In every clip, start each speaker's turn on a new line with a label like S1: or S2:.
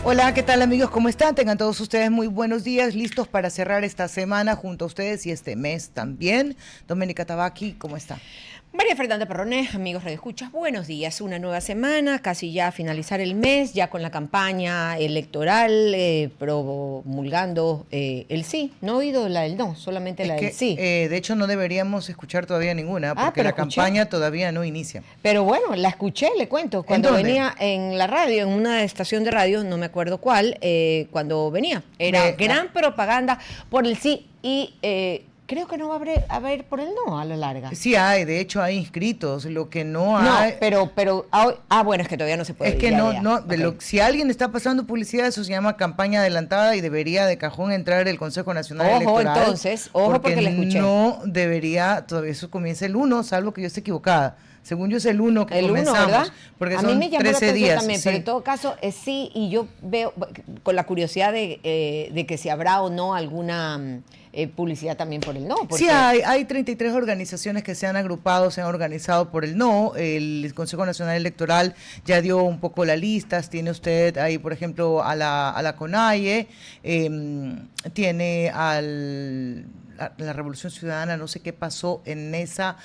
S1: Hola, ¿qué tal amigos? ¿Cómo están? Tengan todos ustedes muy buenos días, listos para cerrar esta semana junto a ustedes y este mes también. Doménica Tabaqui, ¿cómo está?
S2: María Fernanda Perrones, amigos Radio Escuchas, buenos días. Una nueva semana, casi ya a finalizar el mes, ya con la campaña electoral, promulgando el sí. No he oído la del no, solamente la del sí.
S1: De hecho, no deberíamos escuchar todavía ninguna, porque la campaña todavía no inicia.
S2: Pero bueno, la escuché, le cuento, cuando venía en la radio, en una estación de radio, no me acuerdo cuál, cuando venía. Era gran propaganda por el sí y... creo que no va a haber por el no a la larga.
S1: Sí hay, de hecho hay inscritos, lo que no hay...
S2: No, pero bueno, es que todavía no se puede.
S1: Es que si alguien está pasando publicidad, eso se llama campaña adelantada y debería de cajón entrar el Consejo Nacional Electoral.
S2: Ojo, porque le escuché.
S1: No debería, todavía eso comienza el 1, salvo que yo esté equivocada. Según yo es el 1 que comenzamos,
S2: ¿verdad?
S1: Porque
S2: a
S1: son
S2: mí me llamó
S1: 13
S2: la atención
S1: días.
S2: También,
S1: sí.
S2: Pero en todo caso, sí, y yo veo con la curiosidad de que si habrá o no alguna publicidad también por el no.
S1: Porque... Sí, hay 33 organizaciones que se han agrupado, se han organizado por el no. El Consejo Nacional Electoral ya dio un poco las listas. Tiene usted ahí, por ejemplo, a la CONAIE, tiene la Revolución Ciudadana, no sé qué pasó en esa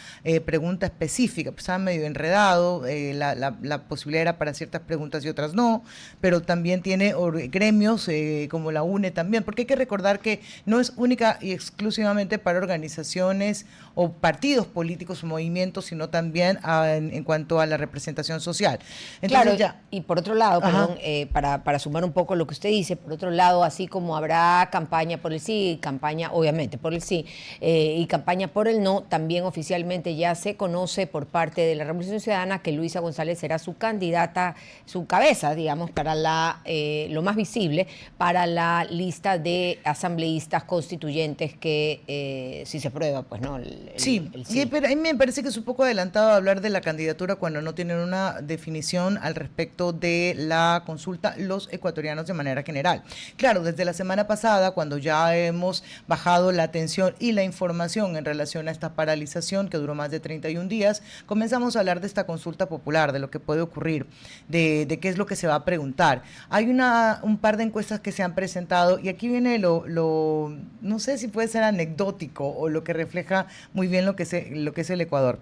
S1: pregunta específica, pues estaba medio enredado, la posibilidad era para ciertas preguntas y otras no, pero también tiene gremios como la UNE también, porque hay que recordar que no es única y exclusivamente para organizaciones o partidos políticos o movimientos, sino también en cuanto a la representación social.
S2: Entonces, claro, y por otro lado, perdón, para sumar un poco lo que usted dice, por otro lado, así como habrá campaña por el sí, campaña obviamente por el sí, y campaña por el no, también oficialmente ya se conoce por parte de la Revolución Ciudadana que Luisa González será su candidata, su cabeza, digamos, para lo más visible, para la lista de asambleístas constituyentes que si se prueba, pues no,
S1: sí, pero a mí me parece que es un poco adelantado hablar de la candidatura cuando no tienen una definición al respecto de la consulta los ecuatorianos de manera general. Claro, desde la semana pasada, cuando ya hemos bajado la atención y la información en relación a esta paralización que duró más de 31 días, comenzamos a hablar de esta consulta popular, de lo que puede ocurrir, de qué es lo que se va a preguntar. Hay un par de encuestas que se han presentado y aquí viene no sé si puede ser anecdótico o lo que refleja muy bien lo que es el Ecuador.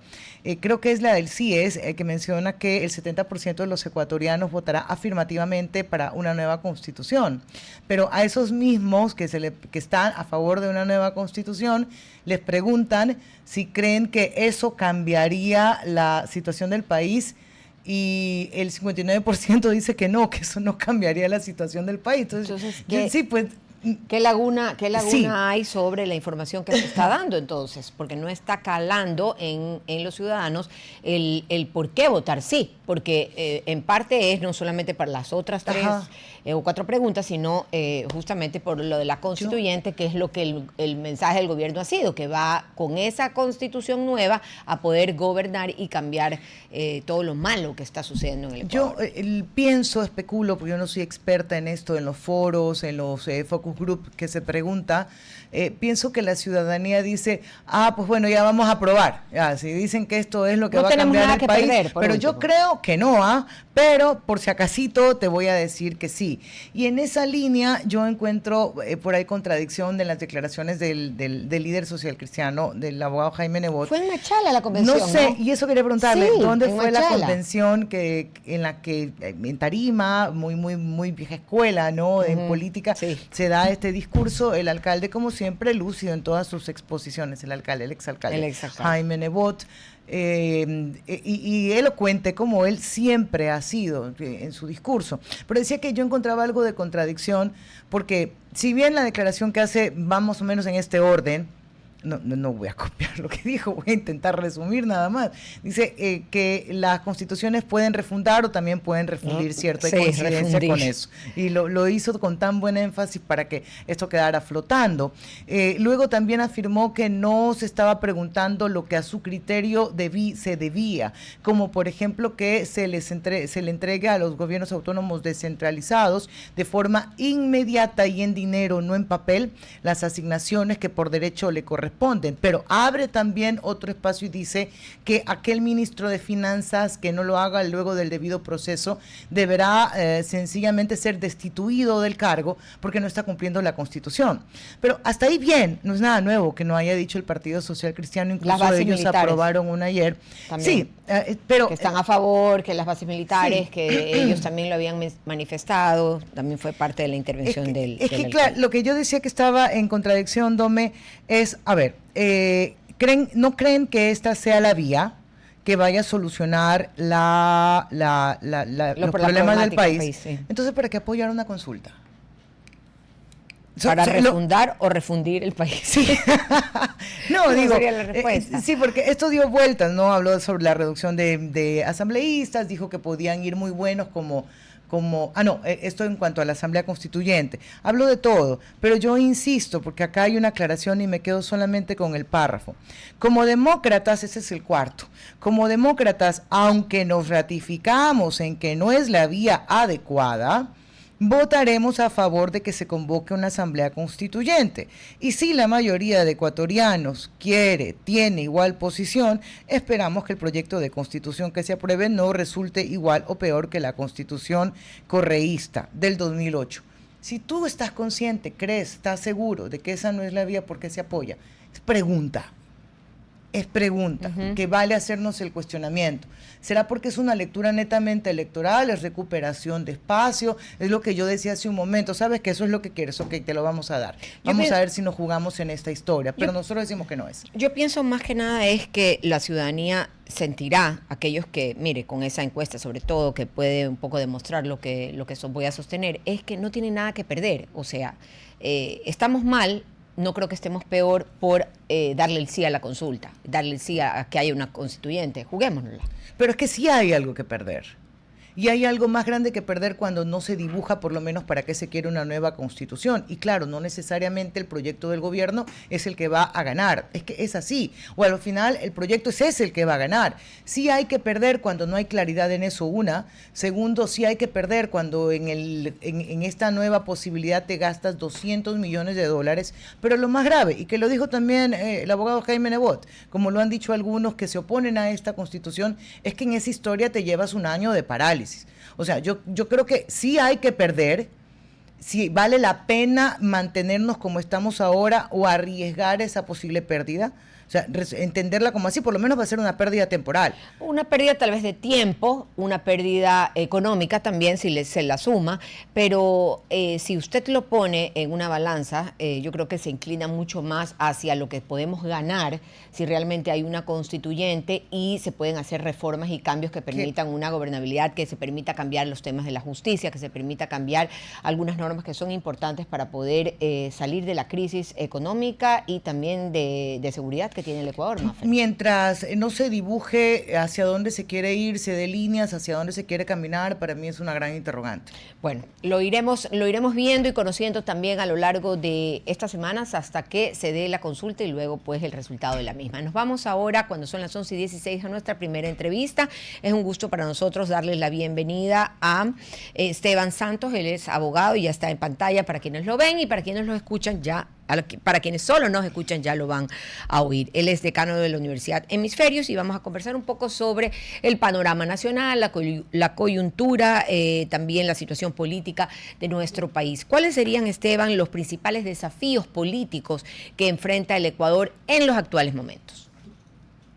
S1: Creo que es la del CIES, que menciona que el 70% de los ecuatorianos votará afirmativamente para una nueva constitución, pero a esos mismos que están a favor de una nueva constitución les preguntan si creen que eso cambiaría la situación del país y el 59% dice que no, que eso no cambiaría la situación del país. Entonces sí, pues...
S2: ¿Qué laguna
S1: sí.
S2: hay sobre la información que se está dando entonces? Porque no está calando en los ciudadanos el por qué votar sí, porque en parte es no solamente para las otras 3 o 4 preguntas, sino justamente por lo de la constituyente, que es lo que el mensaje del gobierno ha sido, que va con esa constitución nueva a poder gobernar y cambiar todo lo malo que está sucediendo en el Ecuador.
S1: Yo pienso, especulo, porque yo no soy experta en esto, en los foros, en los focus group que se pregunta, pienso que la ciudadanía dice, pues bueno, ya vamos a probar, si dicen que esto es lo que va a cambiar el país, pero yo creo que no, pero por si acasito te voy a decir que sí. Y en esa línea yo encuentro por ahí contradicción de las declaraciones del líder social cristiano, del abogado Jaime Nebot.
S2: Fue en Machala la convención,
S1: no sé, y eso quería preguntarle,
S2: sí,
S1: ¿dónde fue la convención en la que en Tarima, muy vieja escuela, ¿no? En política, se da este discurso, el alcalde, como siempre, lúcido en todas sus exposiciones, el exalcalde Jaime Nebot, y elocuente como él siempre ha sido en su discurso. Pero decía que yo encontraba algo de contradicción, porque si bien la declaración que hace va más o menos en este orden, no voy a copiar lo que dijo, voy a intentar resumir nada más. Dice que las constituciones pueden refundar o también pueden refundir, ¿cierto? Hay coincidencia con eso. Y lo hizo con tan buen énfasis para que esto quedara flotando. Luego también afirmó que no se estaba preguntando lo que a su criterio se debía, como por ejemplo que se le entregue a los gobiernos autónomos descentralizados de forma inmediata y en dinero, no en papel, las asignaciones que por derecho le corresponden corresponden, pero abre también otro espacio y dice que aquel ministro de Finanzas que no lo haga luego del debido proceso deberá sencillamente ser destituido del cargo porque no está cumpliendo la Constitución. Pero hasta ahí bien, no es nada nuevo que no haya dicho el Partido Social Cristiano, incluso ellos militares aprobaron una ayer.
S2: También.
S1: Sí, pero
S2: que están a favor, que las bases militares, sí, que ellos también lo habían manifestado, también fue parte de la intervención del
S1: claro, lo que yo decía que estaba en contradicción, Dome, es, a ver, ¿no creen que esta sea la vía que vaya a solucionar los problemas del país? Sí. Entonces, ¿para qué apoyar una consulta?
S2: Para refundar o refundir el país.
S1: Sí. No, digo,
S2: sería la respuesta?
S1: Sí, porque esto dio vueltas, ¿no? Habló sobre la reducción de asambleístas, dijo que podían ir muy buenos esto en cuanto a la Asamblea Constituyente. Hablo de todo, pero yo insisto, porque acá hay una aclaración y me quedo solamente con el párrafo. Como demócratas, ese es el cuarto, como demócratas, aunque nos ratificamos en que no es la vía adecuada, votaremos a favor de que se convoque una asamblea constituyente. Y si la mayoría de ecuatorianos tiene igual posición, esperamos que el proyecto de constitución que se apruebe no resulte igual o peor que la constitución correísta del 2008. Si tú estás consciente, crees, estás seguro de que esa no es la vía, ¿por qué se apoya? Es pregunta, que vale hacernos el cuestionamiento. ¿Será porque es una lectura netamente electoral, es recuperación de espacio? Es lo que yo decía hace un momento, ¿sabes que eso es lo que quieres? Ok, te lo vamos a dar. Vamos a ver si nos jugamos en esta historia, pero nosotros decimos que no es.
S2: Yo pienso más que nada es que la ciudadanía sentirá, aquellos que, mire, con esa encuesta sobre todo, que puede un poco demostrar lo que voy a sostener, es que no tiene nada que perder. O sea, estamos mal. No creo que estemos peor por darle el sí a la consulta, darle el sí a que haya una constituyente. Juguémonosla.
S1: Pero es que sí hay algo que perder. Y hay algo más grande que perder cuando no se dibuja por lo menos para qué se quiere una nueva constitución. Y claro, no necesariamente el proyecto del gobierno es el que va a ganar. Es que es así. O al final el proyecto es ese el que va a ganar. Sí hay que perder cuando no hay claridad en eso, una. Segundo, sí hay que perder cuando en esta nueva posibilidad te gastas 200 millones de dólares. Pero lo más grave, y que lo dijo también el abogado Jaime Nebot, como lo han dicho algunos que se oponen a esta constitución, es que en esa historia te llevas un año de parálisis. O sea, yo creo que sí hay que perder, si vale la pena mantenernos como estamos ahora o arriesgar esa posible pérdida. O sea, entenderla como así, por lo menos va a ser una pérdida temporal.
S2: Una pérdida tal vez de tiempo, una pérdida económica también si se la suma, pero si usted lo pone en una balanza, yo creo que se inclina mucho más hacia lo que podemos ganar si realmente hay una constituyente y se pueden hacer reformas y cambios que permitan una gobernabilidad, que se permita cambiar los temas de la justicia, que se permita cambiar algunas normas que son importantes para poder salir de la crisis económica y también de seguridad que tiene el Ecuador, Mafer.
S1: Mientras no se dibuje hacia dónde se quiere ir, se dé líneas hacia dónde se quiere caminar, para mí es una gran interrogante.
S2: Bueno, lo iremos viendo y conociendo también a lo largo de estas semanas hasta que se dé la consulta y luego pues el resultado de la misma. Nos vamos ahora, cuando son las 11:16, a nuestra primera entrevista. Es un gusto para nosotros darles la bienvenida a Esteban Santos. Él es abogado y ya está en pantalla para quienes lo ven y para quienes lo escuchan ya. Para quienes solo nos escuchan ya lo van a oír. Él es decano de la Universidad Hemisferios y vamos a conversar un poco sobre el panorama nacional, la coyuntura, también la situación política de nuestro país. ¿Cuáles serían, Esteban, los principales desafíos políticos que enfrenta el Ecuador en los actuales momentos?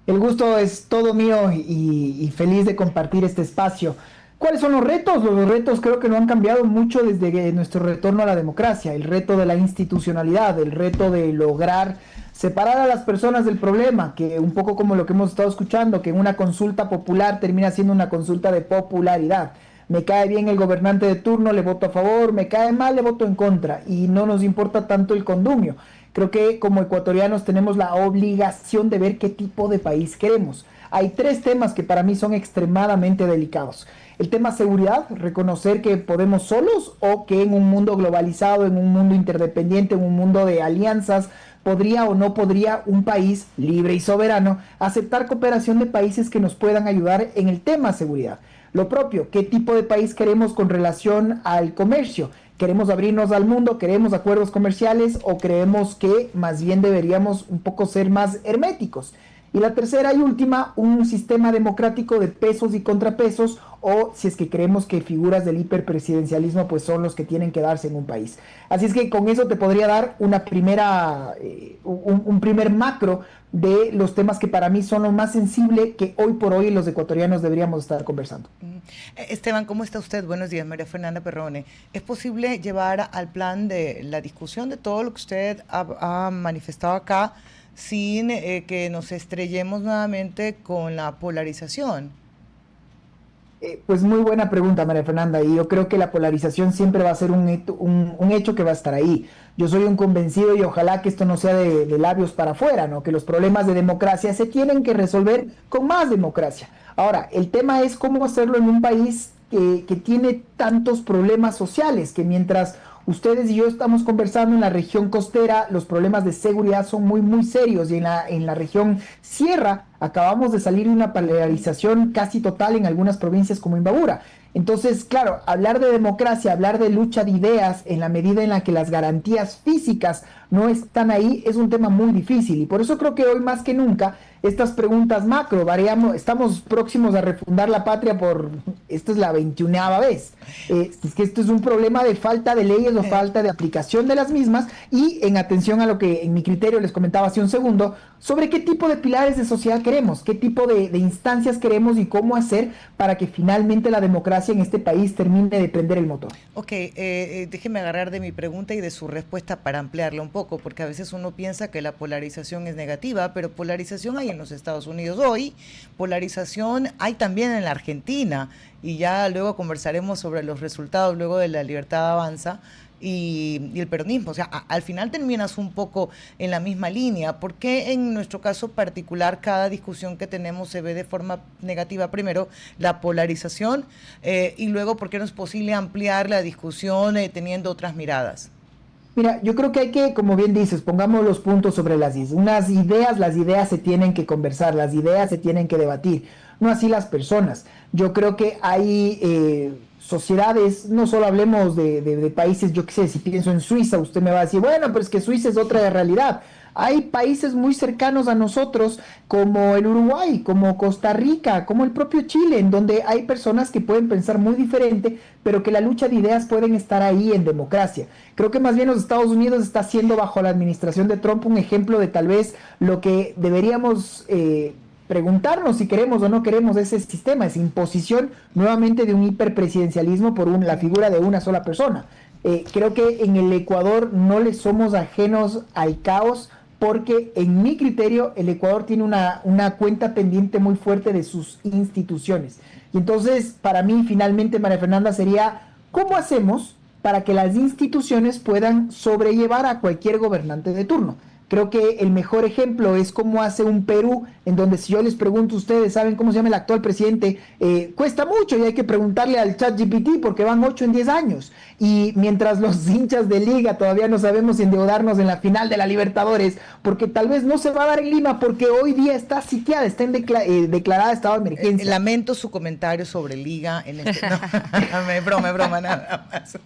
S3: El gusto es todo mío y feliz de compartir este espacio. ¿Cuáles son los retos? Los retos creo que no han cambiado mucho desde nuestro retorno a la democracia. El reto de la institucionalidad, el reto de lograr separar a las personas del problema, que un poco como lo que hemos estado escuchando, que una consulta popular termina siendo una consulta de popularidad. Me cae bien el gobernante de turno, le voto a favor, me cae mal, le voto en contra, y no nos importa tanto el condumio. Creo que como ecuatorianos tenemos la obligación de ver qué tipo de país queremos. Hay tres temas que para mí son extremadamente delicados. El tema seguridad, reconocer que podemos solos o que en un mundo globalizado, en un mundo interdependiente, en un mundo de alianzas, podría o no podría un país libre y soberano aceptar cooperación de países que nos puedan ayudar en el tema seguridad. Lo propio, ¿qué tipo de país queremos con relación al comercio? ¿Queremos abrirnos al mundo? ¿Queremos acuerdos comerciales? ¿O creemos que más bien deberíamos un poco ser más herméticos? Y la tercera y última, un sistema democrático de pesos y contrapesos, o si es que creemos que figuras del hiperpresidencialismo pues son los que tienen que darse en un país. Así es que con eso te podría dar una primera, un primer macro de los temas que para mí son los más sensibles que hoy por hoy los ecuatorianos deberíamos estar conversando.
S1: Esteban, ¿cómo está usted? Buenos días, María Fernanda Perrone. ¿Es posible llevar al plan de la discusión de todo lo que usted ha manifestado acá sin que nos estrellemos nuevamente con la polarización?
S3: Pues muy buena pregunta, María Fernanda, y yo creo que la polarización siempre va a ser un hecho que va a estar ahí. Yo soy un convencido y ojalá que esto no sea de labios para afuera, ¿no? Que los problemas de democracia se tienen que resolver con más democracia. Ahora, el tema es cómo hacerlo en un país que tiene tantos problemas sociales, que mientras ustedes y yo estamos conversando en la región costera, los problemas de seguridad son muy, muy serios, y en la región sierra acabamos de salir de una polarización casi total en algunas provincias como Imbabura. Entonces, claro, hablar de democracia, hablar de lucha de ideas en la medida en la que las garantías físicas no están ahí, es un tema muy difícil. Y por eso creo que hoy más que nunca, estas preguntas macro, estamos próximos a refundar la patria esta es la 21ª vez. Es que esto es un problema de falta de leyes o falta de aplicación de las mismas, y en atención a lo que en mi criterio les comentaba hace un segundo, sobre qué tipo de pilares de sociedad queremos, qué tipo de instancias queremos y cómo hacer para que finalmente la democracia en este país termine de prender el motor.
S1: Ok, déjeme agarrar de mi pregunta y de su respuesta para ampliarla un poco, porque a veces uno piensa que la polarización es negativa, pero polarización hay en los Estados Unidos hoy, polarización hay también en la Argentina, y ya luego conversaremos sobre los resultados luego de la Libertad Avanza y el peronismo. O sea, al final terminas un poco en la misma línea. ¿Por qué en nuestro caso particular cada discusión que tenemos se ve de forma negativa? Primero, la polarización, y luego, ¿por qué no es posible ampliar la discusión teniendo otras miradas?
S3: Mira, yo creo que hay que, como bien dices, pongamos los puntos sobre las ideas. Las ideas se tienen que conversar, las ideas se tienen que debatir, no así las personas. Yo creo que hay sociedades, no solo hablemos de países, yo qué sé, si pienso en Suiza, usted me va a decir, bueno, pero es que Suiza es otra realidad. Hay países muy cercanos a nosotros, como el Uruguay, como Costa Rica, como el propio Chile, en donde hay personas que pueden pensar muy diferente, pero que la lucha de ideas pueden estar ahí en democracia. Creo que más bien los Estados Unidos está siendo, bajo la administración de Trump, un ejemplo de tal vez lo que deberíamos preguntarnos si queremos o no queremos ese sistema, esa imposición nuevamente de un hiperpresidencialismo por la figura de una sola persona. Creo que en el Ecuador no le somos ajenos al caos, porque en mi criterio el Ecuador tiene una cuenta pendiente muy fuerte de sus instituciones. Y entonces, para mí, finalmente, María Fernanda, sería, ¿cómo hacemos para que las instituciones puedan sobrellevar a cualquier gobernante de turno? Creo que el mejor ejemplo es cómo hace un Perú, en donde si yo les pregunto a ustedes, ¿saben cómo se llama el actual presidente? Cuesta mucho y hay que preguntarle al ChatGPT porque van 8 en 10 años. Y mientras los hinchas de liga todavía no sabemos endeudarnos en la final de la Libertadores, porque tal vez no se va a dar en Lima, porque hoy día está sitiada, está declarada estado de emergencia.
S1: Lamento su comentario sobre liga en este... No, es broma, nada más.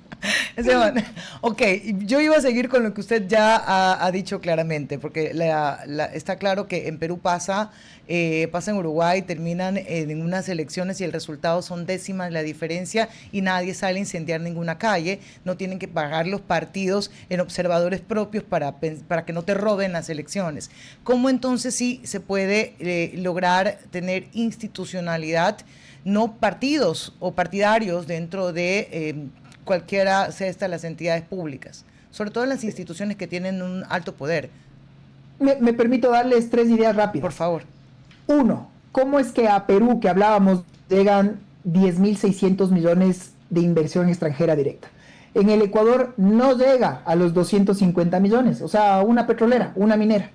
S1: Ok, yo iba a seguir con lo que usted ya ha dicho claramente, porque está claro que en Perú pasa en Uruguay, terminan en unas elecciones y el resultado son décimas la diferencia y nadie sale a incendiar ninguna calle, no tienen que pagar los partidos en observadores propios para que no te roben las elecciones. ¿Cómo entonces sí se puede lograr tener institucionalidad, no partidos o partidarios dentro de cualquiera sea esta las entidades públicas, sobre todo en las instituciones que tienen un alto poder?
S3: Me permito darles 3 ideas rápidas.
S1: Por favor.
S3: 1. ¿Cómo es que a Perú, que hablábamos, llegan 10.600 millones de inversión extranjera directa? En el Ecuador no llega a los 250 millones, o sea, una petrolera, una minera.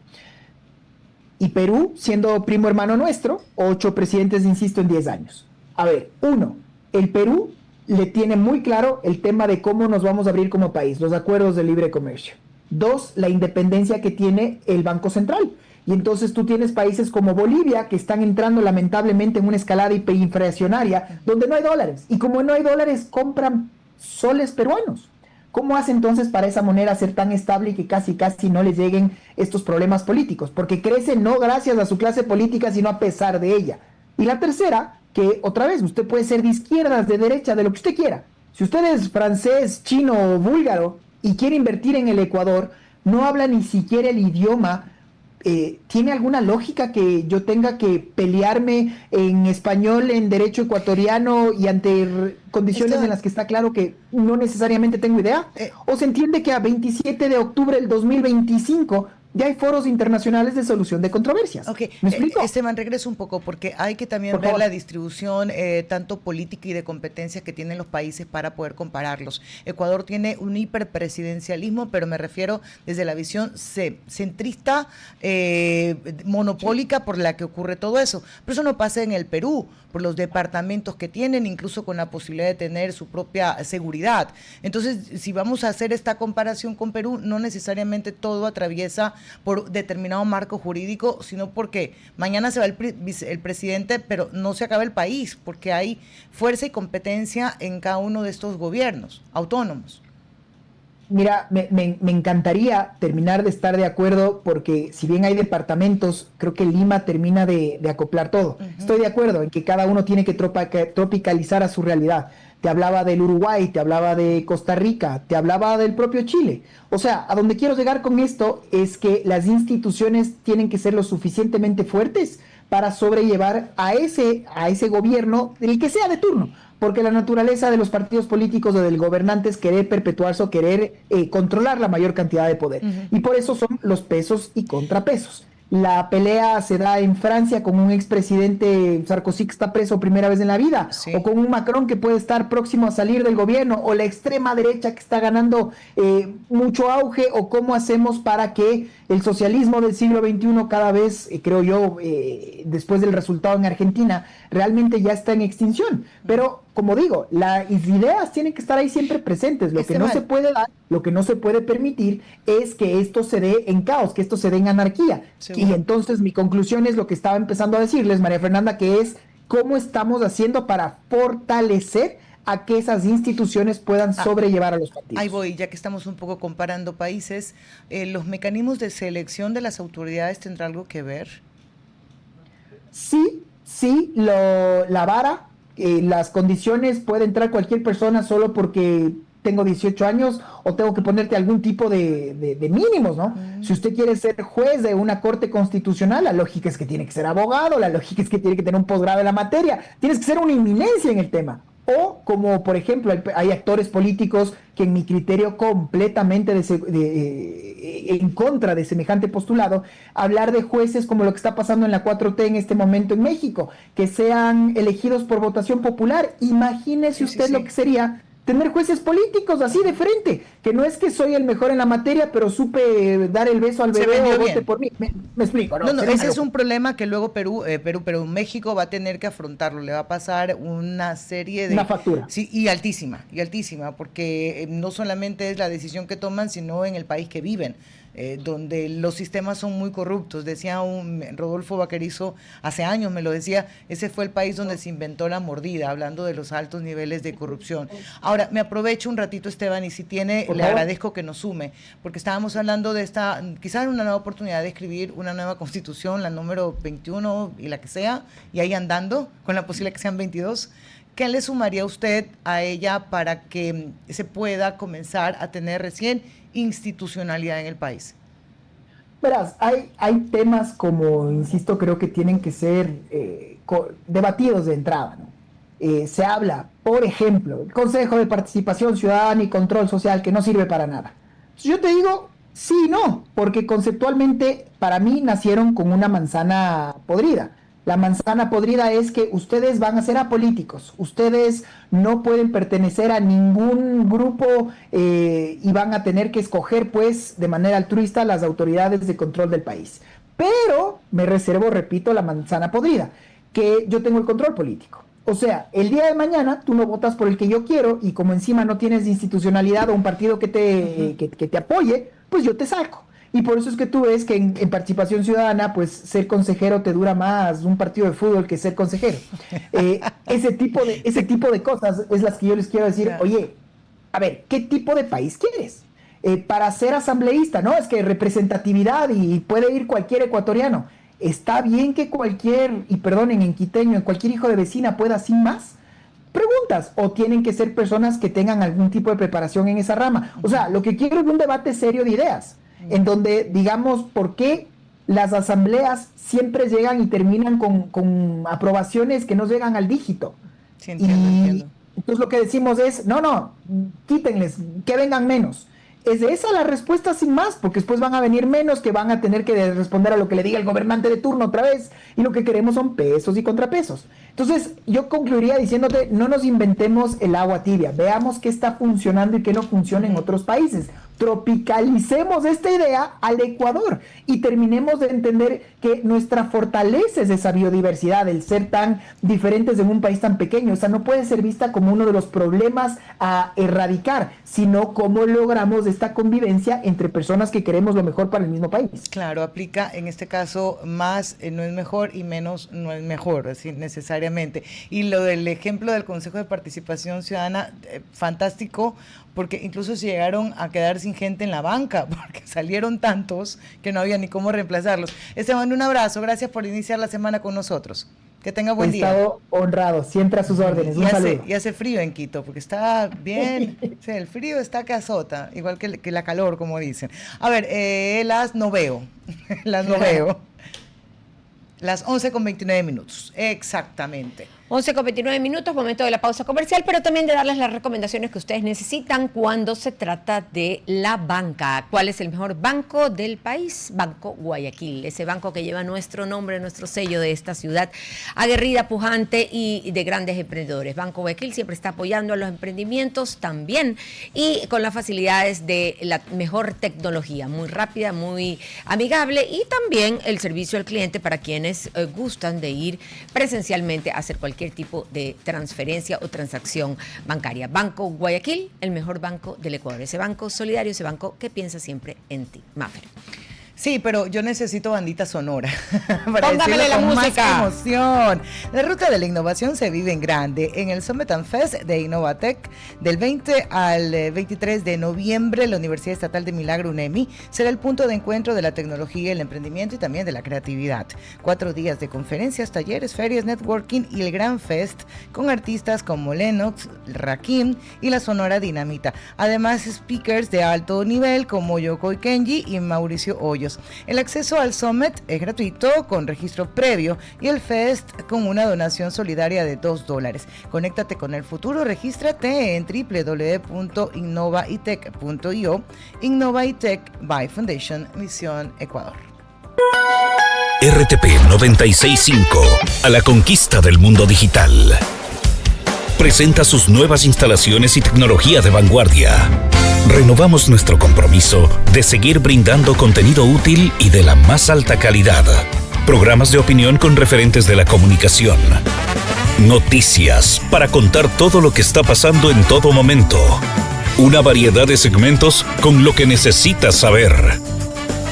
S3: Y Perú, siendo primo hermano nuestro, 8 presidentes, insisto, en 10 años. A ver, 1. El Perú le tiene muy claro el tema de cómo nos vamos a abrir como país, los acuerdos de libre comercio. 2, la independencia que tiene el Banco Central. Y entonces tú tienes países como Bolivia que están entrando lamentablemente en una escalada hiperinflacionaria donde no hay dólares. Y como no hay dólares, compran soles peruanos. ¿Cómo hace entonces para esa moneda ser tan estable y que casi no les lleguen estos problemas políticos? Porque crece no gracias a su clase política, sino a pesar de ella. Y la tercera, que otra vez, usted puede ser de izquierdas, de derecha, de lo que usted quiera. Si usted es francés, chino o búlgaro y quiere invertir en el Ecuador, no habla ni siquiera el idioma. ¿Tiene alguna lógica que yo tenga que pelearme en español, en derecho ecuatoriano y ante condiciones en las que está claro que no necesariamente tengo idea? ¿O se entiende que a 27 de octubre del 2025 ya hay foros internacionales de solución de controversias?
S1: Ok,
S3: ¿Me explico?
S1: Esteban, regreso un poco porque hay que también ver la distribución tanto política y de competencia que tienen los países para poder compararlos. Ecuador tiene un hiperpresidencialismo, pero me refiero desde la visión centrista, monopólica por la que ocurre todo eso. Pero eso no pasa en el Perú, por los departamentos que tienen, incluso con la posibilidad de tener su propia seguridad. Entonces, si vamos a hacer esta comparación con Perú, no necesariamente todo atraviesa por determinado marco jurídico, sino porque mañana se va el presidente, pero no se acaba el país, porque hay fuerza y competencia en cada uno de estos gobiernos autónomos.
S3: Mira, me encantaría terminar de estar de acuerdo porque si bien hay departamentos, creo que Lima termina de acoplar todo. Estoy de acuerdo en que cada uno tiene que tropicalizar a su realidad. Te hablaba del Uruguay, te hablaba de Costa Rica, te hablaba del propio Chile. O sea, a donde quiero llegar con esto es que las instituciones tienen que ser lo suficientemente fuertes para sobrellevar a ese gobierno, el que sea de turno. Porque la naturaleza de los partidos políticos o del gobernante es querer perpetuarse o querer controlar la mayor cantidad de poder. Y por eso son los pesos y contrapesos. La pelea se da en Francia con un expresidente Sarkozy que está preso primera vez en la vida,
S1: sí,
S3: o con un Macron que puede estar próximo a salir del gobierno, o la extrema derecha que está ganando mucho auge, o cómo hacemos para que el socialismo del siglo XXI cada vez, creo yo, después del resultado en Argentina, realmente ya está en extinción. Pero, como digo, las ideas tienen que estar ahí siempre presentes. Lo que no se puede dar, lo que no se puede permitir es que esto se dé en caos, que esto se dé en anarquía.
S1: Seguro.
S3: Y entonces mi conclusión es lo que estaba empezando a decirles, María Fernanda, que es cómo estamos haciendo para fortalecer a que esas instituciones puedan sobrellevar a los partidos.
S1: Ahí voy, ya que estamos un poco comparando países, ¿los mecanismos de selección de las autoridades tendrá algo que ver?
S3: Sí, la vara, las condiciones, puede entrar cualquier persona solo porque tengo 18 años o tengo que ponerte algún tipo de mínimos, ¿no? Si usted quiere ser juez de una corte constitucional, la lógica es que tiene que ser abogado, la lógica es que tiene que tener un posgrado en la materia, tienes que ser una eminencia en el tema. O como, por ejemplo, hay actores políticos que en mi criterio completamente en contra de semejante postulado, hablar de jueces como lo que está pasando en la 4T en este momento en México, que sean elegidos por votación popular. Imagínese usted lo que sería tener jueces políticos así de frente, que no es que soy el mejor en la materia, pero supe dar el beso al bebé o vote por mí. Me explico, ¿no?
S1: No, ese es un problema que luego pero México va a tener que afrontarlo, le va a pasar una serie de...
S3: Una factura.
S1: Sí, y altísima, porque no solamente es la decisión que toman, sino en el país que viven. Donde los sistemas son muy corruptos. Decía Rodolfo Vaquerizo, hace años me lo decía, ese fue el país donde se inventó la mordida, hablando de los altos niveles de corrupción. Ahora, me aprovecho un ratito, Esteban, y si tiene, le agradezco que nos sume, porque estábamos hablando de esta, quizás una nueva oportunidad de escribir una nueva constitución, la número 21 y la que sea, y ahí andando, con la posibilidad que sean 22. ¿Qué le sumaría usted a ella para que se pueda comenzar a tener recién institucionalidad en el país?
S3: Verás, hay temas como, insisto, creo que tienen que ser debatidos de entrada, ¿no? Se habla, por ejemplo, el Consejo de Participación Ciudadana y Control Social, que no sirve para nada. Yo te digo, sí y no, porque conceptualmente para mí nacieron con una manzana podrida. La manzana podrida es que ustedes van a ser apolíticos, ustedes no pueden pertenecer a ningún grupo y van a tener que escoger pues de manera altruista las autoridades de control del país. Pero me reservo, repito, la manzana podrida, que yo tengo el control político. O sea, el día de mañana tú no votas por el que yo quiero y como encima no tienes institucionalidad o un partido que te apoye, pues yo te saco. Y por eso es que tú ves que en participación ciudadana, pues ser consejero te dura más un partido de fútbol que ser consejero. Ese tipo de cosas es las que yo les quiero decir,
S1: Claro.
S3: oye, a ver, ¿qué tipo de país quieres? Para ser asambleísta, ¿no? Es que representatividad y puede ir cualquier ecuatoriano. Está bien que cualquier, y perdonen, en quiteño, cualquier hijo de vecina pueda sin más. Preguntas, o tienen que ser personas que tengan algún tipo de preparación en esa rama. O sea, lo que quiero es un debate serio de ideas, en donde digamos por qué las asambleas siempre llegan y terminan con aprobaciones que no llegan al dígito.
S1: Sí, entiendo.
S3: Entonces lo que decimos es, no, quítenles, que vengan menos. Es de esa la respuesta sin más, porque después van a venir menos que van a tener que responder a lo que le diga el gobernante de turno otra vez, y lo que queremos son pesos y contrapesos. Entonces yo concluiría diciéndote, no nos inventemos el agua tibia, veamos qué está funcionando y qué no funciona en otros países. Tropicalicemos esta idea al Ecuador y terminemos de entender que nuestra fortaleza es esa biodiversidad, el ser tan diferentes en un país tan pequeño. O sea, no puede ser vista como uno de los problemas a erradicar, sino cómo logramos esta convivencia entre personas que queremos lo mejor para el mismo país.
S1: Claro, aplica en este caso más no es mejor y menos no es mejor, así necesariamente. Y lo del ejemplo del Consejo de Participación Ciudadana, fantástico, porque incluso se llegaron a quedar sin gente en la banca, porque salieron tantos que no había ni cómo reemplazarlos. Esteban, un abrazo, gracias por iniciar la semana con nosotros. Que tenga buen día.
S3: He estado honrado, siempre a sus órdenes. Un saludo.
S1: Y hace frío en Quito, porque está bien, sí, el frío está que azota, igual que la calor, como dicen. A ver, las no veo, las no veo. Las 11:29, exactamente.
S2: 11:29, momento de la pausa comercial, pero también de darles las recomendaciones que ustedes necesitan cuando se trata de la banca. ¿Cuál es el mejor banco del país? Banco Guayaquil, ese banco que lleva nuestro nombre, nuestro sello de esta ciudad aguerrida, pujante y de grandes emprendedores. Banco Guayaquil siempre está apoyando a los emprendimientos también y con las facilidades de la mejor tecnología, muy rápida, muy amigable y también el servicio al cliente para quienes gustan de ir presencialmente a hacer cualquier tipo de transferencia o transacción bancaria. Banco Guayaquil, el mejor banco del Ecuador, ese banco solidario, ese banco que piensa siempre en ti. Mafer.
S1: Sí, pero yo necesito bandita sonora para
S2: Póngamele
S1: decirlo
S2: la
S1: con
S2: música.
S1: más emoción. La ruta de la innovación se vive en grande en el Summit and Fest de Innovatec del 20 al 23 de noviembre. La Universidad Estatal de Milagro UNEMI será el punto de encuentro de la tecnología, el emprendimiento y también de la creatividad. 4 días de conferencias, talleres, ferias, networking y el Gran Fest con artistas como Lennox, Rakim y la Sonora Dinamita. Además, speakers de alto nivel como Yokoi Kenji y Mauricio Hoyos. El acceso al Summit es gratuito con registro previo y el Fest con una donación solidaria de $2. Conéctate con el futuro, regístrate en www.innovaitech.io. Innovaitech by Foundation Misión Ecuador.
S4: RTP 96.5, a la conquista del mundo digital. Presenta sus nuevas instalaciones y tecnología de vanguardia. Renovamos nuestro compromiso de seguir brindando contenido útil y de la más alta calidad. Programas de opinión con referentes de la comunicación. Noticias para contar todo lo que está pasando en todo momento. Una variedad de segmentos con lo que necesitas saber.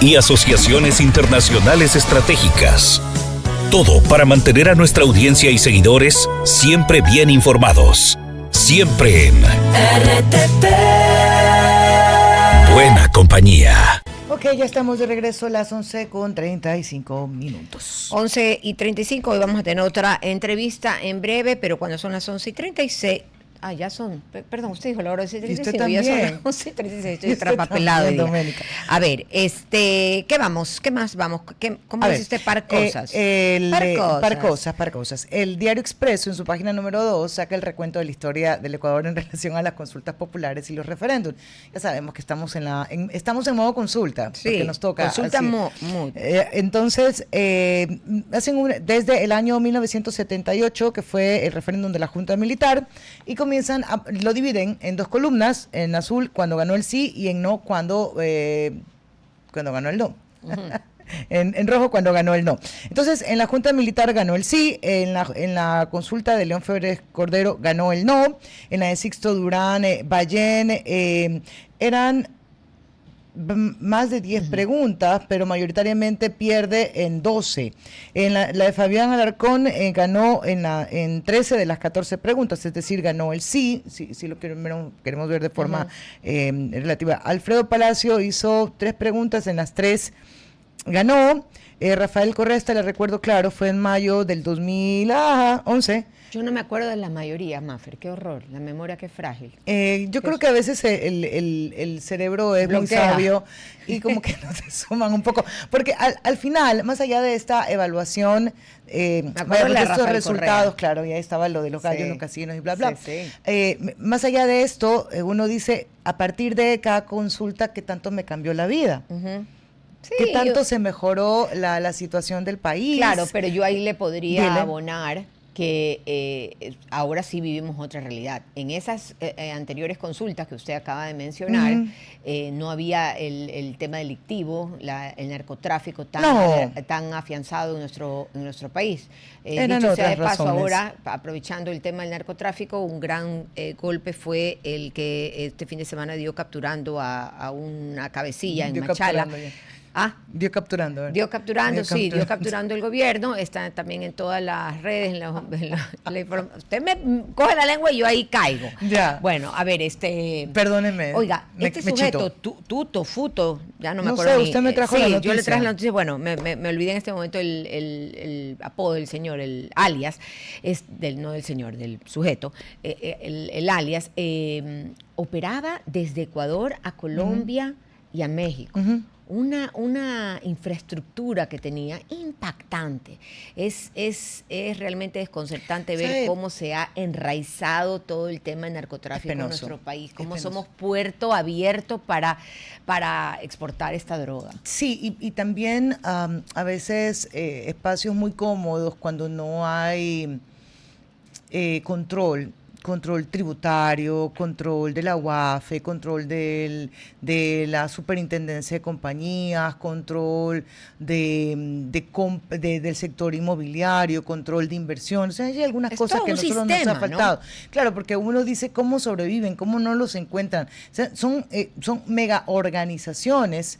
S4: Y asociaciones internacionales estratégicas. Todo para mantener a nuestra audiencia y seguidores siempre bien informados. Siempre en RTP. Buena compañía.
S1: Ok, ya estamos de regreso a las 11:35.
S2: 11:35, hoy vamos a tener otra entrevista en breve, pero cuando son las 11:36... Ah, ya son, perdón, usted dijo la hora de 11:35, ya son las 11:36, estoy atrapapelado hoy día. A ver, ¿qué vamos? ¿Qué más vamos? ¿Cómo dice usted? Par cosas.
S1: Par cosas. El Diario Expreso, en su página número 2, saca el recuento de la historia del Ecuador en relación a las consultas populares y los referéndums. Ya sabemos que estamos estamos en modo consulta,
S2: sí,
S1: porque nos toca.
S2: Consulta
S1: entonces, desde el año 1978, que fue el referéndum de la Junta Militar, y lo dividen en dos columnas, en azul cuando ganó el sí y en no cuando ganó el no. Uh-huh. En rojo cuando ganó el no. Entonces, en la Junta Militar ganó el sí, en la consulta de León Febres Cordero ganó el no, en la de Sixto Durán Ballén eran más de 10 preguntas, pero mayoritariamente pierde en 12. La de Fabián Alarcón ganó en 13 de las 14 preguntas, es decir, ganó el sí, si lo queremos ver de forma relativa. Alfredo Palacio hizo 3 preguntas, en las 3 ganó. Rafael Corresta, le recuerdo claro, fue en mayo del 2011.
S2: Yo no me acuerdo de la mayoría, Maffer, qué horror, la memoria qué frágil.
S1: Yo creo que a veces el cerebro es muy sabio y como que nos suman un poco, porque al final, más allá de esta evaluación, estos resultados, claro, ya estaba lo de los gallos, los casinos y bla, bla. Más allá de esto, uno dice, a partir de cada consulta, ¿qué tanto me cambió la vida?
S2: Sí,
S1: ¿qué tanto se mejoró la situación del país?
S2: Claro, pero yo ahí le podría abonar que ahora sí vivimos otra realidad. En esas anteriores consultas que usted acaba de mencionar, no había el tema delictivo, el narcotráfico tan afianzado en nuestro país. Dicho sea de paso, ahora, aprovechando el tema del narcotráfico, un gran golpe fue el que este fin de semana dio capturando a una cabecilla en Machala. Dio capturando el gobierno, está también en todas las redes, usted me coge la lengua y yo ahí caigo. Ya. Bueno, a ver,
S1: perdóneme.
S2: Oiga, sujeto, Futo, ya no me acuerdo.
S1: No sé, usted me trajo la noticia.
S2: Yo le traje la noticia, bueno, me olvidé en este momento el apodo del señor, el alias, no del señor, del sujeto, el alias, operaba desde Ecuador a Colombia y a México. Una infraestructura que tenía impactante. Es realmente desconcertante ver cómo se ha enraizado todo el tema del narcotráfico en nuestro país, cómo somos puerto abierto para exportar esta droga.
S1: Sí, y también a veces espacios muy cómodos cuando no hay control tributario, control de la UAFE, control de la superintendencia de compañías, control del sector inmobiliario, control de inversión. O sea, hay algunas cosas que a nosotros nos ha faltado. ¿No? Claro, porque uno dice cómo sobreviven, cómo no los encuentran. O sea, son mega organizaciones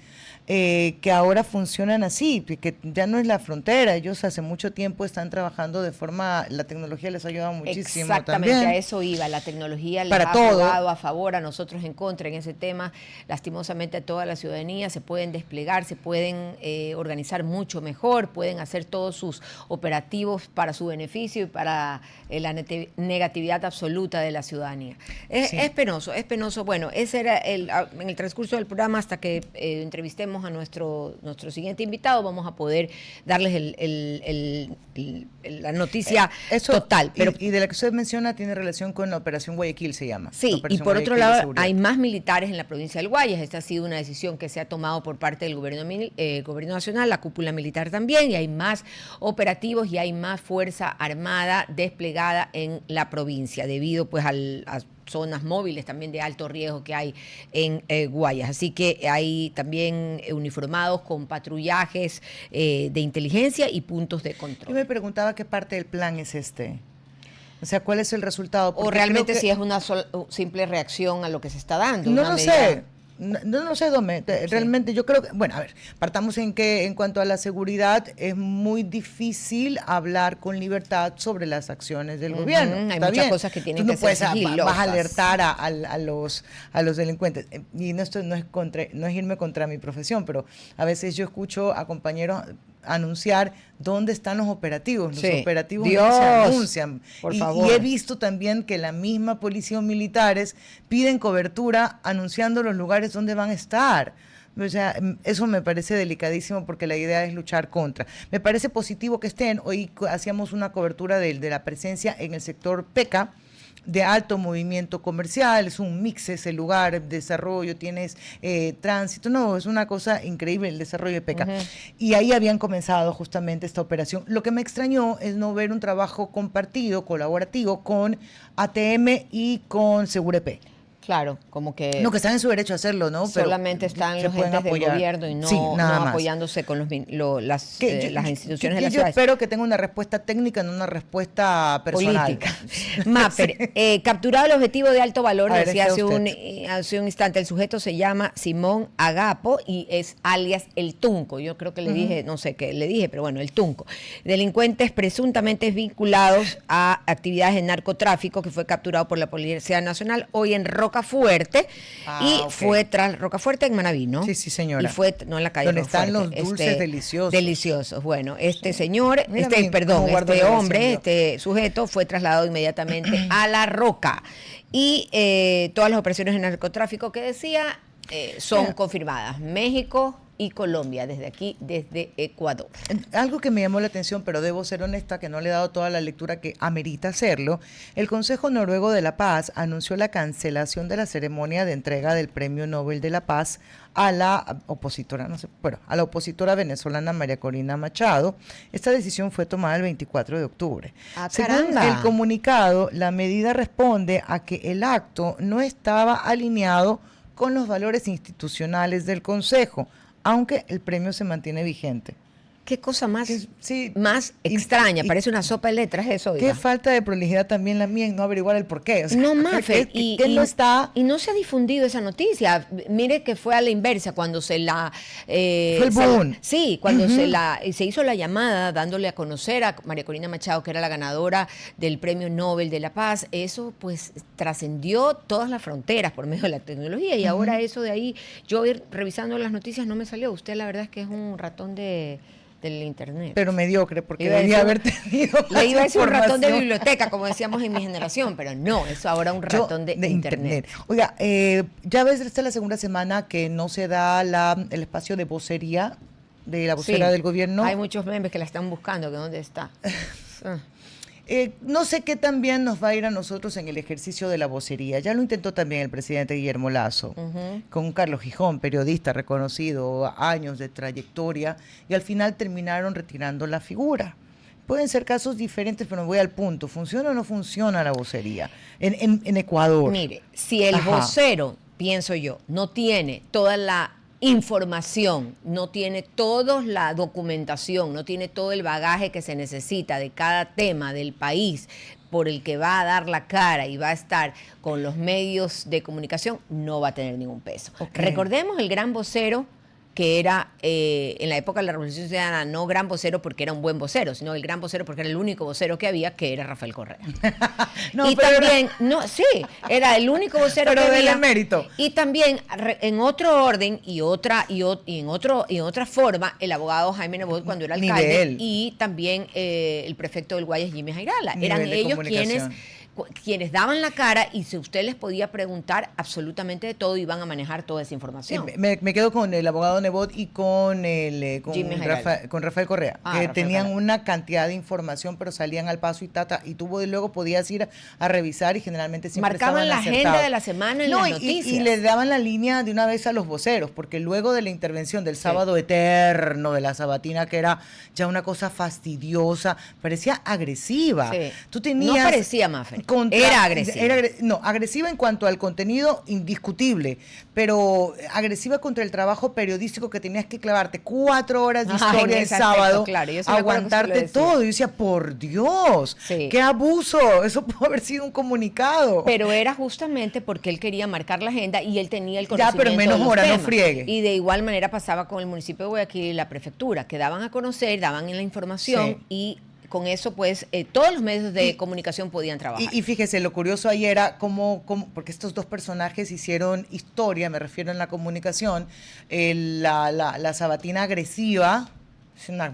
S1: que ahora funcionan así, que ya no es la frontera. Ellos hace mucho tiempo están trabajando de forma, la tecnología les ha ayudado muchísimo.
S2: Exactamente,
S1: también.
S2: A eso iba, la tecnología les ha jugado a favor, a nosotros en contra en ese tema. Lastimosamente a toda la ciudadanía se pueden desplegar, se pueden organizar mucho mejor, pueden hacer todos sus operativos para su beneficio y para la negatividad absoluta de la ciudadanía. Es penoso. Bueno, ese era en el transcurso del programa, hasta que entrevistemos a nuestro siguiente invitado, vamos a poder darles la noticia total. Pero,
S1: y de la que usted menciona tiene relación con la Operación Guayaquil, se llama.
S2: Sí, y por otro lado hay más militares en la provincia del Guayas. Esta ha sido una decisión que se ha tomado por parte del gobierno nacional, la cúpula militar también, y hay más operativos y hay más fuerza armada desplegada en la provincia, debido pues a zonas móviles también de alto riesgo que hay en Guayas. Así que hay también uniformados con patrullajes de inteligencia y puntos de control.
S1: Yo me preguntaba qué parte del plan es este. O sea, ¿cuál es el resultado?
S2: Porque o realmente si es una simple reacción a lo que se está dando.
S1: No lo sé. No lo sé, Dome. Realmente yo creo que, bueno, a ver, partamos en que en cuanto a la seguridad es muy difícil hablar con libertad sobre las acciones del gobierno.
S2: Hay muchas cosas que tienen que ser sigilosas.
S1: Vas a alertar a los delincuentes. Y esto no es irme contra mi profesión, pero a veces yo escucho a compañeros anunciar dónde están los operativos. Los operativos no se anuncian.
S2: Por favor.
S1: Y he visto también que la misma policía o militares piden cobertura anunciando los lugares donde van a estar. O sea, eso me parece delicadísimo porque la idea es luchar contra. Me parece positivo que estén. Hoy hacíamos una cobertura de la presencia en el sector PECA, de alto movimiento comercial, es un mix ese lugar, desarrollo, tienes tránsito, no, es una cosa increíble el desarrollo de PECA. Y ahí habían comenzado justamente esta operación. Lo que me extrañó es no ver un trabajo compartido, colaborativo con ATM y con Segurep.
S2: Claro, como que
S1: No, que están en su derecho a hacerlo, ¿no? Pero
S2: solamente están
S1: se
S2: los
S1: pueden
S2: entes del
S1: apoyar.
S2: gobierno y no,
S1: Sí,
S2: no
S1: nada más.
S2: apoyándose con las instituciones de la
S1: Yo
S2: ciudad.
S1: espero que tenga una respuesta técnica, no una respuesta personal.
S2: Política. Mapper, capturado el objetivo de alto valor,
S1: A ver,
S2: decía
S1: esté
S2: hace un instante, el sujeto se llama Simón Agapo y es alias El Tunco. Yo creo que le dije, no sé qué le dije, pero bueno, El Tunco. Delincuentes presuntamente vinculados a actividades de narcotráfico, que fue capturado por la Policía Nacional hoy en Rocafuerte y
S1: ok.
S2: fue tras Rocafuerte en Manaví, ¿no?
S1: Sí, sí, señora.
S2: Y fue, no en la calle
S1: Donde están
S2: Rocafuerte,
S1: los dulces deliciosos.
S2: Deliciosos. Bueno, este señor,
S1: Mira cómo guardo
S2: este
S1: relación
S2: hombre,
S1: yo.
S2: este sujeto fue trasladado inmediatamente a La Roca y todas las operaciones de narcotráfico que decía son
S1: Mira.
S2: confirmadas. México y Colombia, desde aquí, desde Ecuador.
S1: Algo que me llamó la atención, pero debo ser honesta, que no le he dado toda la lectura que amerita hacerlo, el Consejo Noruego de la Paz anunció la cancelación de la ceremonia de entrega del Premio Nobel de la Paz a la opositora, a la opositora venezolana María Corina Machado. Esta decisión fue tomada el 24 de octubre.
S2: Ah,
S1: Según
S2: caramba.
S1: el comunicado, la medida responde a que el acto no estaba alineado con los valores institucionales del Consejo, aunque el premio se mantiene vigente.
S2: Qué cosa más,
S1: Sí,
S2: más
S1: y-
S2: extraña,
S1: y-
S2: parece una sopa de letras eso.
S1: Qué
S2: oiga.
S1: falta de prolijidad también la mía en no averiguar el porqué. O sea,
S2: No, Mafe,
S1: que no está.
S2: y no se ha difundido esa noticia. Mire que fue a la inversa cuando se la...
S1: Fue el boom.
S2: Sí, cuando se hizo la llamada dándole a conocer a María Corina Machado, que era la ganadora del Premio Nobel de la Paz. Eso pues trascendió todas las fronteras por medio de la tecnología y ahora eso de ahí, yo ir revisando las noticias no me salió. Usted la verdad es que es un ratón del internet.
S1: Pero mediocre, porque
S2: Iba a
S1: debía
S2: decir-
S1: haber tenido.
S2: Le iba a decir un ratón de
S1: información.
S2: biblioteca, como decíamos en mi generación, pero no, eso ahora un
S1: Yo,
S2: ratón de internet.
S1: Oiga, ya ves, esta es la segunda semana que no se da el espacio de vocería de la vocera
S2: Sí,
S1: del gobierno.
S2: hay muchos memes que la están buscando, que dónde está. Ah.
S1: No sé qué tan bien nos va a ir a nosotros en el ejercicio de la vocería. Ya lo intentó también el presidente Guillermo Lasso, con Carlos Gijón, periodista reconocido, años de trayectoria, y al final terminaron retirando la figura. Pueden ser casos diferentes, pero me voy al punto. ¿Funciona o no funciona la vocería en Ecuador?
S2: Mire, si el
S1: Ajá.
S2: vocero, pienso yo, no tiene toda la información, no tiene toda la documentación, no tiene todo el bagaje que se necesita de cada tema del país por el que va a dar la cara y va a estar con los medios de comunicación, no va a tener ningún peso.
S1: Ok.
S2: Recordemos el gran vocero que era en la época de la Revolución Ciudadana, no gran vocero porque era un buen vocero, sino el gran vocero porque era el único vocero que había, que era Rafael Correa.
S1: No,
S2: y
S1: pero
S2: también, no, sí, era el único vocero
S1: Pero
S2: que
S1: dele
S2: había.
S1: mérito.
S2: Y también en otro orden y en otra forma, el abogado Jaime Nebot cuando era alcalde
S1: Nivel.
S2: y también el prefecto del Guayas, Jimmy Jairala.
S1: Nivel
S2: Eran
S1: de
S2: ellos
S1: comunicación.
S2: quienes daban la cara y si usted les podía preguntar absolutamente de todo, iban a manejar toda esa información.
S1: Me quedo con el abogado Nebot y con
S2: Jimmy Jairala.
S1: con Rafael Correa,
S2: Ah,
S1: que
S2: Rafael
S1: tenían
S2: Correa.
S1: una cantidad de información, pero salían al paso y tata, y luego podías ir a revisar y generalmente siempre
S2: Marcaban
S1: estaban
S2: la agenda
S1: acertados.
S2: de la semana en
S1: No,
S2: las
S1: y
S2: noticias.
S1: le daban la línea de una vez a los voceros, porque luego de la intervención del sábado eterno de la sabatina, que era ya una cosa fastidiosa, parecía agresiva.
S2: Sí.
S1: Tú tenías...
S2: No parecía, Mafer, era agresiva.
S1: Agresiva en cuanto al contenido, indiscutible, pero agresiva contra el trabajo periodístico que tenías que clavarte 4 horas de
S2: Ajá, en
S1: historia el
S2: ese aspecto,
S1: sábado,
S2: claro, yo sí me acuerdo que usted lo
S1: aguantarte
S2: decía.
S1: todo. Y yo decía, por Dios,
S2: Sí.
S1: qué abuso, eso pudo haber sido un comunicado.
S2: Pero era justamente porque él quería marcar la agenda y él tenía el
S1: Ya,
S2: conocimiento
S1: pero menos
S2: de los
S1: hora, no
S2: temas.
S1: friegue.
S2: Y de igual manera pasaba con el municipio de Guayaquil y la prefectura, que daban a conocer, daban la información
S1: Sí.
S2: y con eso pues todos los medios de
S1: Y-
S2: comunicación podían trabajar.
S1: Y fíjese, lo curioso ahí era porque estos dos personajes hicieron historia, me refiero en la comunicación, la sabatina agresiva, es una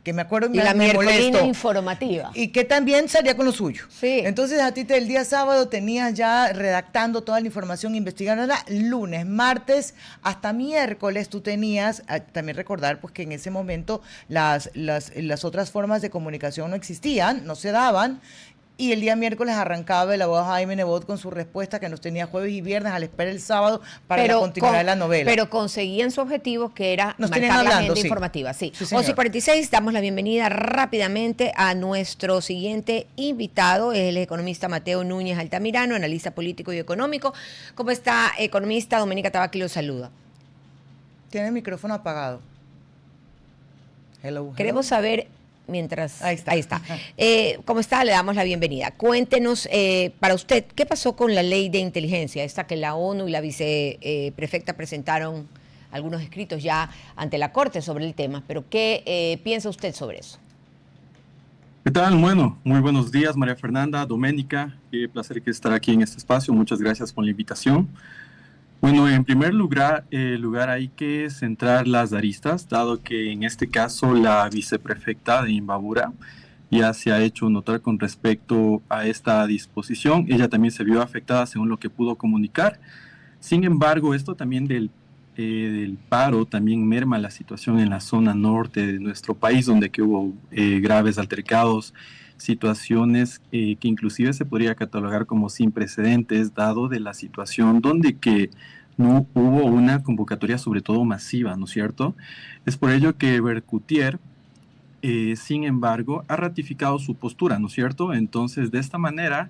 S1: que me acuerdo y
S2: Y la
S1: me
S2: miércolina
S1: molesto.
S2: informativa.
S1: Y que también salía con lo suyo.
S2: Sí.
S1: Entonces a ti el día sábado tenías ya redactando toda la información, investigándola, lunes, martes, hasta miércoles tú tenías, también recordar pues que en ese momento las otras formas de comunicación no existían, no se daban. Y el día miércoles arrancaba el abogado Jaime Nebot con su respuesta que nos tenía jueves y viernes a la espera el sábado para la continuidad de la novela.
S2: Pero conseguían su objetivo, que era
S1: nos
S2: marcar
S1: hablando,
S2: la agenda
S1: sí.
S2: informativa. Sí.
S1: Sí,
S2: 11:46, damos la bienvenida rápidamente a nuestro siguiente invitado, el economista Mateo Núñez Altamirano, analista político y económico. ¿Cómo está, economista? Doménica Tabaqui lo saluda.
S1: Tiene el micrófono apagado. Hello.
S2: Queremos saber... Mientras,
S1: ahí está.
S2: ¿Cómo está? Le damos la bienvenida. Cuéntenos, para usted, ¿qué pasó con la ley de inteligencia? Esta que la ONU y la viceprefecta presentaron algunos escritos ya ante la Corte sobre el tema, pero ¿qué piensa usted sobre eso?
S5: ¿Qué tal? Bueno, muy buenos días, María Fernanda, Doménica. Qué placer estar aquí en este espacio. Muchas gracias por la invitación. Bueno, en primer lugar hay que centrar las aristas, dado que en este caso la viceprefecta de Imbabura ya se ha hecho notar con respecto a esta disposición. Ella también se vio afectada según lo que pudo comunicar. Sin embargo, esto también del paro también merma la situación en la zona norte de nuestro país, donde que hubo graves altercados, situaciones que inclusive se podría catalogar como sin precedentes, dado de la situación donde que no hubo una convocatoria sobre todo masiva, ¿no es cierto? Es por ello que Bercutier, sin embargo, ha ratificado su postura, ¿no es cierto? Entonces, de esta manera,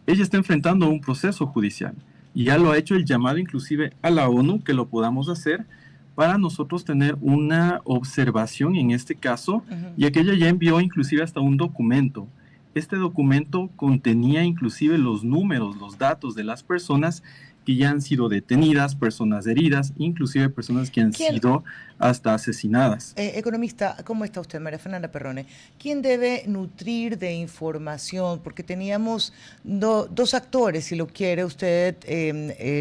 S5: ella está enfrentando un proceso judicial y ya lo ha hecho el llamado inclusive a la ONU que lo podamos hacer para nosotros tener una observación en este caso, ya que ella ya envió inclusive hasta un documento. Este documento contenía inclusive los números, los datos de las personas que ya han sido detenidas, personas heridas, inclusive personas que han sido hasta asesinadas.
S1: Economista, ¿cómo está usted, María Fernanda Perrone? ¿Quién debe nutrir de información? Porque teníamos dos actores, si lo quiere usted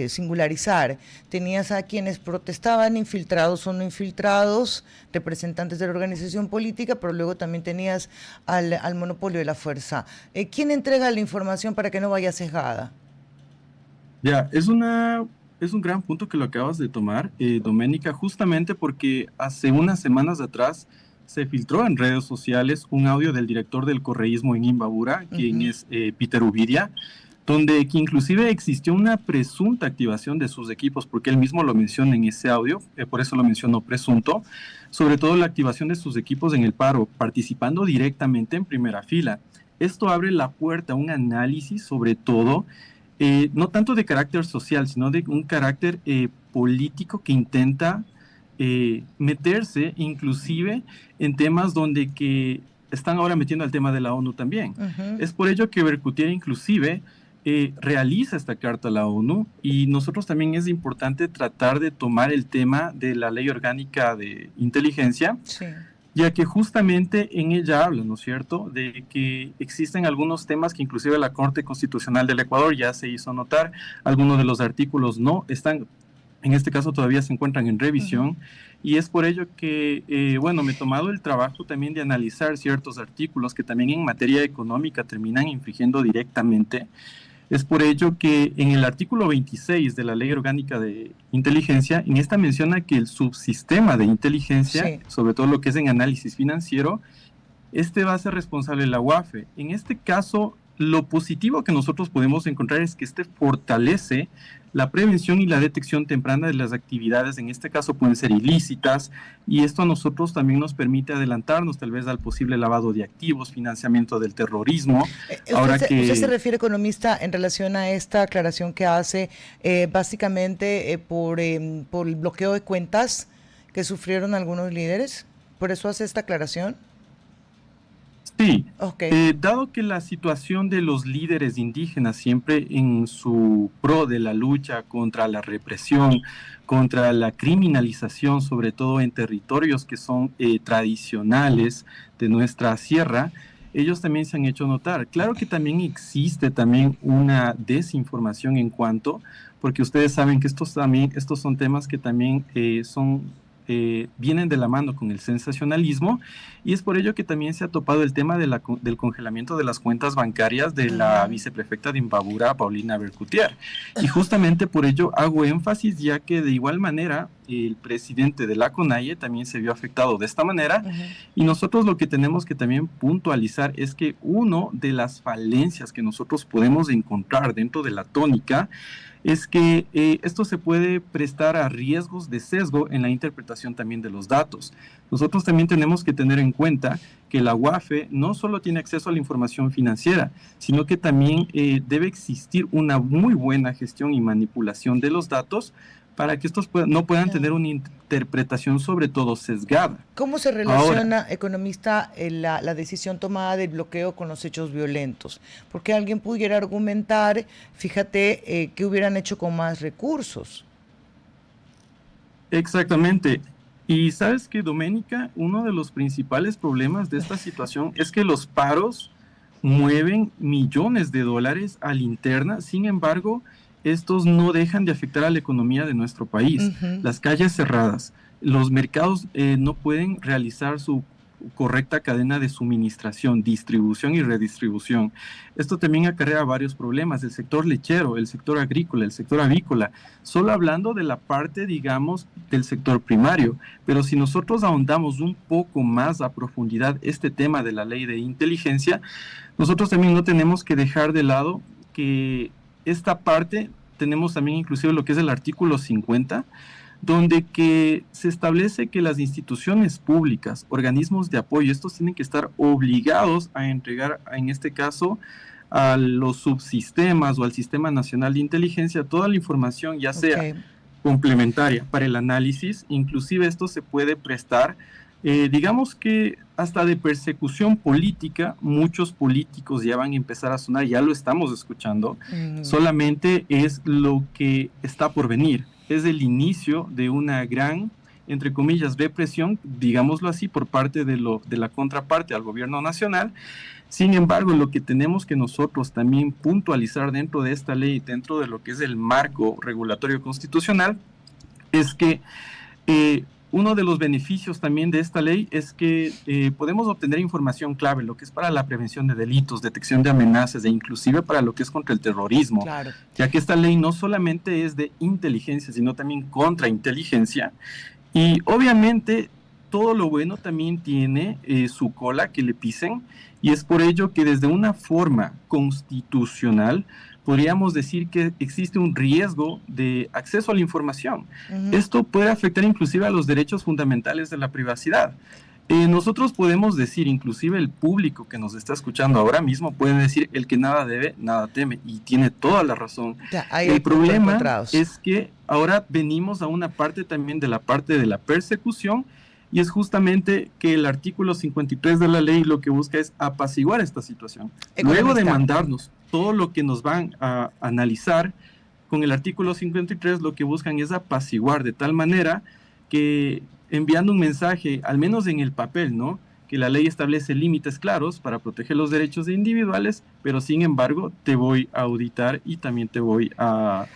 S1: singularizar. Tenías a quienes protestaban, infiltrados o no infiltrados, representantes de la organización política, pero luego también tenías al monopolio de la fuerza. ¿Quién entrega la información para que no vaya sesgada?
S5: Ya, es un gran punto que lo acabas de tomar, Doménica, justamente porque hace unas semanas atrás se filtró en redes sociales un audio del director del correísmo en Imbabura, quien es Peter Ubiria, donde que inclusive existió una presunta activación de sus equipos, porque él mismo lo menciona en ese audio, por eso lo mencionó presunto, sobre todo la activación de sus equipos en el paro, participando directamente en primera fila. Esto abre la puerta a un análisis sobre todo, no tanto de carácter social, sino de un carácter político que intenta meterse inclusive en temas donde que están ahora metiendo al tema de la ONU también. Es por ello que Bercutier inclusive realiza esta carta a la ONU y nosotros también es importante tratar de tomar el tema de la ley orgánica de inteligencia, sí, ya que justamente en ella habla, ¿no es cierto?, de que existen algunos temas que inclusive la Corte Constitucional del Ecuador ya se hizo notar, algunos de los artículos no están, en este caso todavía se encuentran en revisión, y es por ello que, bueno, me he tomado el trabajo también de analizar ciertos artículos que también en materia económica terminan infringiendo directamente. Es por ello que en el artículo 26 de la Ley Orgánica de Inteligencia, en esta menciona que el subsistema de inteligencia, sí, sobre todo lo que es en análisis financiero, este va a ser responsable de la UAFE. En este caso, lo positivo que nosotros podemos encontrar es que este fortalece la prevención y la detección temprana de las actividades, en este caso pueden ser ilícitas, y esto a nosotros también nos permite adelantarnos tal vez al posible lavado de activos, financiamiento del terrorismo.
S1: ¿Usted se refiere, economista, en relación a esta aclaración que hace básicamente por el bloqueo de cuentas que sufrieron algunos líderes? ¿Por eso hace esta aclaración?
S5: Sí, dado que la situación de los líderes indígenas siempre en su pro de la lucha contra la represión, contra la criminalización, sobre todo en territorios que son tradicionales de nuestra sierra, ellos también se han hecho notar. Claro que también existe también una desinformación en cuanto, porque ustedes saben que estos son temas que también vienen de la mano con el sensacionalismo, y es por ello que también se ha topado el tema del congelamiento de las cuentas bancarias de la viceprefecta de Imbabura, Paulina Bercutier. Y justamente por ello hago énfasis, ya que de igual manera el presidente de la CONAIE también se vio afectado de esta manera. Y nosotros lo que tenemos que también puntualizar es que una de las falencias que nosotros podemos encontrar dentro de la tónica es que esto se puede prestar a riesgos de sesgo en la interpretación también de los datos. Nosotros también tenemos que tener en cuenta que la UAFE no solo tiene acceso a la información financiera, sino que también debe existir una muy buena gestión y manipulación de los datos para que estos no puedan tener una interpretación sobre todo sesgada.
S1: ¿Cómo se relaciona, economista, la decisión tomada del bloqueo con los hechos violentos? Porque alguien pudiera argumentar, fíjate, que hubieran hecho con más recursos.
S5: Exactamente. Y sabes que, Doménica, uno de los principales problemas de esta situación es que los paros mueven millones de dólares a la interna, sin embargo, estos no dejan de afectar a la economía de nuestro país. Las calles cerradas, los mercados no pueden realizar su correcta cadena de suministración, distribución y redistribución. Esto también acarrea varios problemas, el sector lechero, el sector agrícola, el sector avícola, solo hablando de la parte, digamos, del sector primario. Pero si nosotros ahondamos un poco más a profundidad este tema de la ley de inteligencia, nosotros también no tenemos que dejar de lado que esta parte, tenemos también inclusive lo que es el artículo 50, donde que se establece que las instituciones públicas, organismos de apoyo, estos tienen que estar obligados a entregar, en este caso, a los subsistemas o al Sistema Nacional de Inteligencia toda la información, ya sea complementaria para el análisis, inclusive esto se puede prestar, digamos que hasta de persecución política. Muchos políticos ya van a empezar a sonar, ya lo estamos escuchando, solamente es lo que está por venir. Es el inicio de una gran, entre comillas, represión, digámoslo así, por parte de la contraparte al gobierno nacional. Sin embargo, lo que tenemos que nosotros también puntualizar dentro de esta ley, dentro de lo que es el marco regulatorio constitucional, es que uno de los beneficios también de esta ley es que podemos obtener información clave, lo que es para la prevención de delitos, detección de amenazas e inclusive para lo que es contra el terrorismo, ya que esta ley no solamente es de inteligencia, sino también contrainteligencia. Y obviamente todo lo bueno también tiene su cola que le pisen, y es por ello que desde una forma constitucional podríamos decir que existe un riesgo de acceso a la información. Esto puede afectar inclusive a los derechos fundamentales de la privacidad. Nosotros podemos decir, inclusive el público que nos está escuchando ahora mismo puede decir: el que nada debe, nada teme, y tiene toda la razón. El problema es que ahora venimos a una parte también de la parte de la persecución, y es justamente que el artículo 53 de la ley lo que busca es apaciguar esta situación. Luego de mandarnos todo lo que nos van a analizar, con el artículo 53 lo que buscan es apaciguar de tal manera que, enviando un mensaje, al menos en el papel, ¿no?, que la ley establece límites claros para proteger los derechos individuales, pero sin embargo te voy a auditar y también te voy a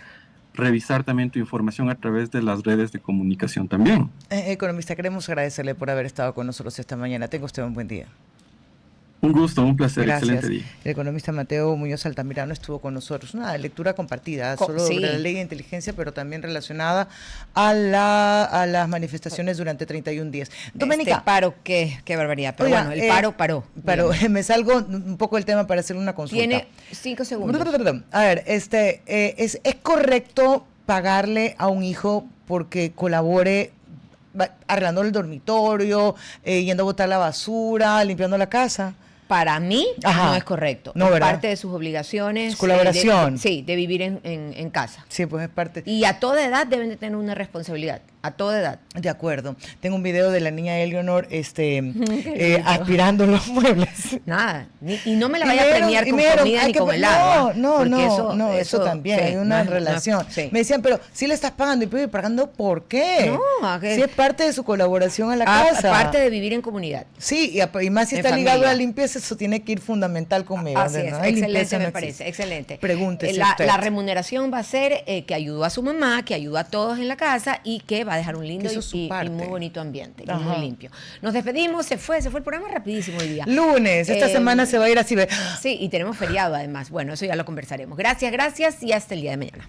S5: revisar también tu información a través de las redes de comunicación también.
S1: Economista, queremos agradecerle por haber estado con nosotros esta mañana. Tenga usted un buen día.
S5: Un gusto, un placer.
S1: Gracias.
S5: Excelente día.
S1: El economista Mateo Muñoz Altamirano estuvo con nosotros. Una lectura compartida sobre la ley de inteligencia, pero también relacionada a las manifestaciones durante 31 días. Doménica.
S2: Este paro, qué barbaridad. Pero bueno, el paro paró.
S1: Pero me salgo un poco del tema para hacer una consulta.
S2: Tiene 5 segundos.
S1: A ver, ¿es correcto pagarle a un hijo porque colabore arreglando el dormitorio, yendo a botar la basura, limpiando la casa?
S2: Para mí no es correcto.
S1: No,
S2: es
S1: ¿verdad?
S2: parte de sus obligaciones.
S1: Su colaboración.
S2: De vivir en casa.
S1: Sí, pues es parte.
S2: Y a toda edad deben de tener una responsabilidad. A toda edad.
S1: De acuerdo. Tengo un video de la niña Eleonor aspirando los muebles.
S2: Nada. Y no me la vaya a premiar con comida ni con helado.
S1: No, eso también. Sí, hay una relación.
S2: Sí.
S1: Me decían, pero si le estás pagando, ¿y pagando por qué?
S2: No,
S1: si es parte de su colaboración a la casa.
S2: Parte de vivir en comunidad.
S1: Sí, y más si está ligado a la limpieza, eso tiene que ir fundamental conmigo.
S2: Así es, excelente me parece, excelente.
S1: Pregúntese
S2: la remuneración va a ser que ayudó a su mamá, que ayudó a todos en la casa y que va a dejar un lindo y muy bonito ambiente, y muy limpio. Nos despedimos, se fue el programa rapidísimo hoy día.
S1: Lunes, esta semana se va a ir así.
S2: Sí, y tenemos feriado además. Bueno, eso ya lo conversaremos. Gracias y hasta el día de mañana.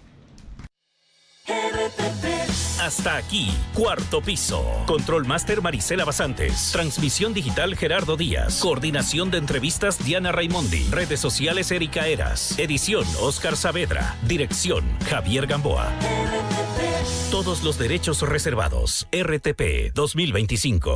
S4: Hasta aquí, Cuarto Piso. Control Master Marisela Basantes. Transmisión digital Gerardo Díaz. Coordinación de entrevistas Diana Raimondi. Redes sociales Erika Eras. Edición Oscar Saavedra. Dirección Javier Gamboa. Todos los derechos reservados. RTP 2025.